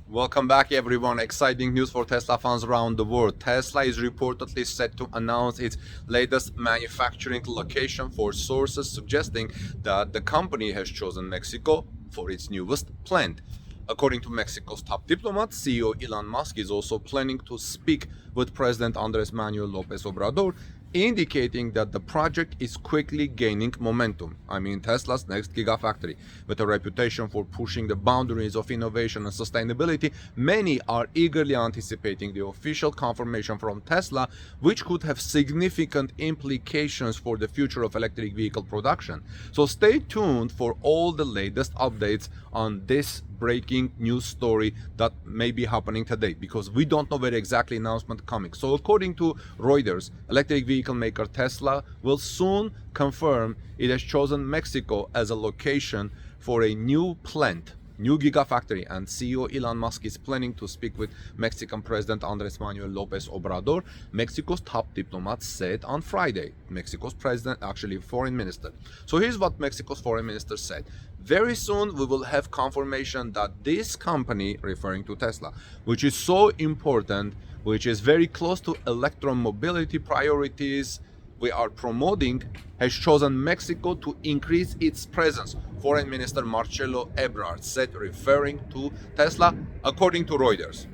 Welcome back, everyone. Exciting news for Tesla fans around the world. Tesla is reportedly set to announce its latest manufacturing location, for sources suggesting that the company has chosen Mexico for its newest plant. According to Mexico's top diplomat, CEO Elon Musk is also planning to speak with President Manuel Lopez Obrador, indicating that the project is quickly gaining momentum. Tesla's next Gigafactory. With a reputation for pushing the boundaries of innovation and sustainability, many are eagerly anticipating the official confirmation from Tesla, which could have significant implications for the future of electric vehicle production. So stay tuned for all the latest updates on this breaking news story that may be happening today, because we don't know where exactly announcement coming. So according to Reuters, electric vehicle maker Tesla will soon confirm it has chosen Mexico as a location for a new plant, new Gigafactory, and CEO Elon Musk is planning to speak with Mexican President Manuel Lopez Obrador, Mexico's top diplomat said on Friday. Mexico's president, actually foreign minister. So here's what Mexico's foreign minister said. Very soon we will have confirmation that this company, referring to Tesla, which is so important, which is very close to electromobility priorities we are promoting, has chosen Mexico to increase its presence, Foreign Minister Marcelo Ebrard said, referring to Tesla, according to Reuters.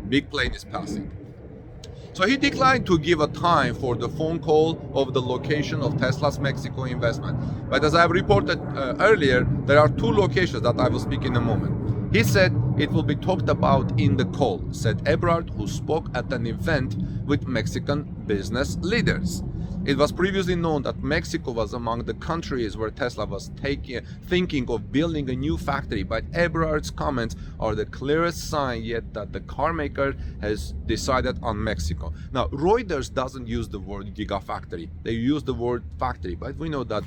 Big plane is passing. So he declined to give a time for the phone call of the location of Tesla's Mexico investment. But as I have reported earlier, there are two locations that I will speak in a moment. He said it will be talked about in the call, said Ebrard, who spoke at an event with Mexican business leaders. It was previously known that Mexico was among the countries where Tesla was thinking of building a new factory, but Ebrard's comments are the clearest sign yet that the car maker has decided on Mexico. Now, Reuters doesn't use the word Gigafactory. They use the word factory, but we know that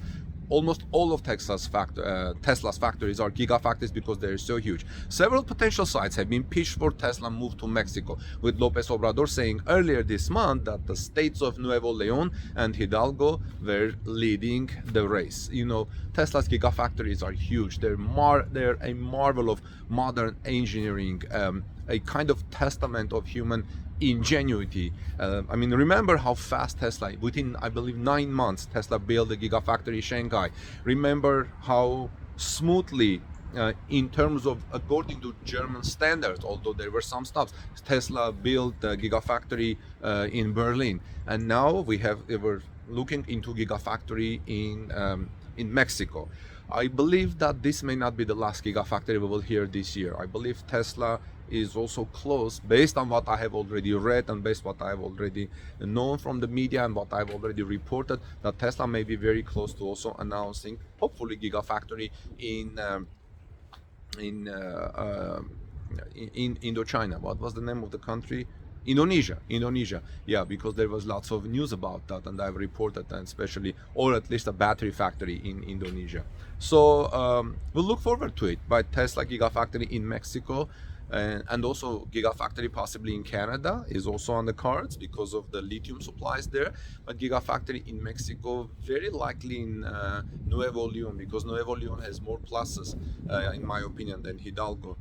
almost all of Tesla's factories are gigafactories because they're so huge. Several potential sites have been pitched for Tesla move to Mexico, with Lopez Obrador saying earlier this month that the states of Nuevo León and Hidalgo were leading the race. You know, Tesla's gigafactories are huge. They're a marvel of modern engineering, a kind of testament of human ingenuity. Remember how fast Tesla, within I believe 9 months, Tesla built the Gigafactory Shanghai. Remember how smoothly, in terms of according to German standards, although there were some stops, Tesla built the Gigafactory in Berlin, and now we're looking into Gigafactory in Mexico. I believe that this may not be the last Gigafactory we will hear this year. I believe Tesla is also close, based on what I have already read and based on what I have already known from the media and what I've already reported, that Tesla may be very close to also announcing, hopefully, Gigafactory in Indochina. What was the name of the country? Indonesia. Yeah, because there was lots of news about that, and I've reported that, especially, or at least a battery factory in Indonesia. So we'll look forward to it. But Tesla Gigafactory in Mexico, and also Gigafactory possibly in Canada is also on the cards because of the lithium supplies there. But Gigafactory in Mexico, very likely in Nuevo León, because Nuevo León has more pluses, in my opinion, than Hidalgo.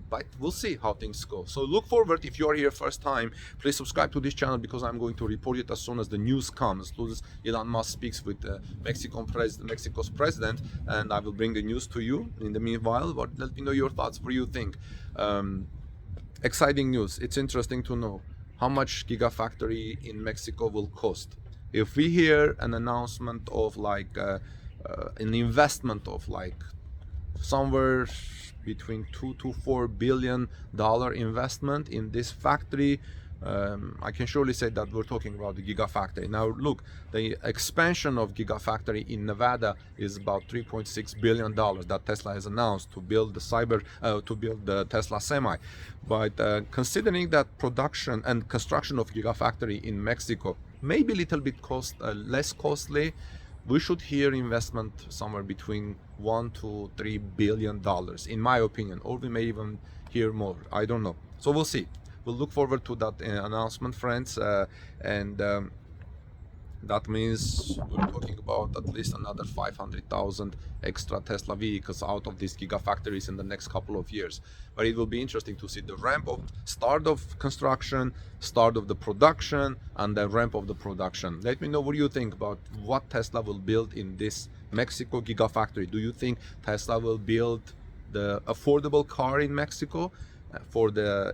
But we'll see how things go. So look forward. If you're here first time, please subscribe to this channel, because I'm going to report it as soon as the news comes. As soon as Elon Musk speaks with Mexico's president, and I will bring the news to you. In the meanwhile, let me know your thoughts. What do you think? Exciting news. It's interesting to know how much Gigafactory in Mexico will cost. If we hear an announcement of an investment of somewhere between $2 to $4 billion investment in this factory, I can surely say that we're talking about the Gigafactory. Now look, the expansion of Gigafactory in Nevada is about $3.6 billion that Tesla has announced to build the Tesla Semi. But considering that production and construction of Gigafactory in Mexico may be a little bit less costly, we should hear investment somewhere between $1 to $3 billion, in my opinion, or we may even hear more. I don't know. So we'll see. We'll look forward to that announcement, friends, and That means we're talking about at least another 500,000 extra Tesla vehicles out of these gigafactories in the next couple of years. But it will be interesting to see the ramp of start of construction, start of the production, and the ramp of the production. Let me know what you think about what Tesla will build in this Mexico gigafactory. Do you think Tesla will build the affordable car in Mexico for the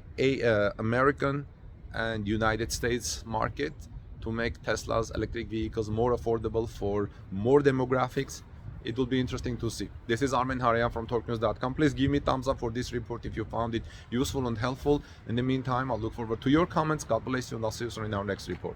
American and United States market, to make Tesla's electric vehicles more affordable for more demographics? It will be interesting to see. This is Armen Harayan from TalkNews.com. Please give me thumbs up for this report if you found it useful and helpful. In the meantime, I'll look forward to your comments. God bless you, and I'll see you soon in our next report.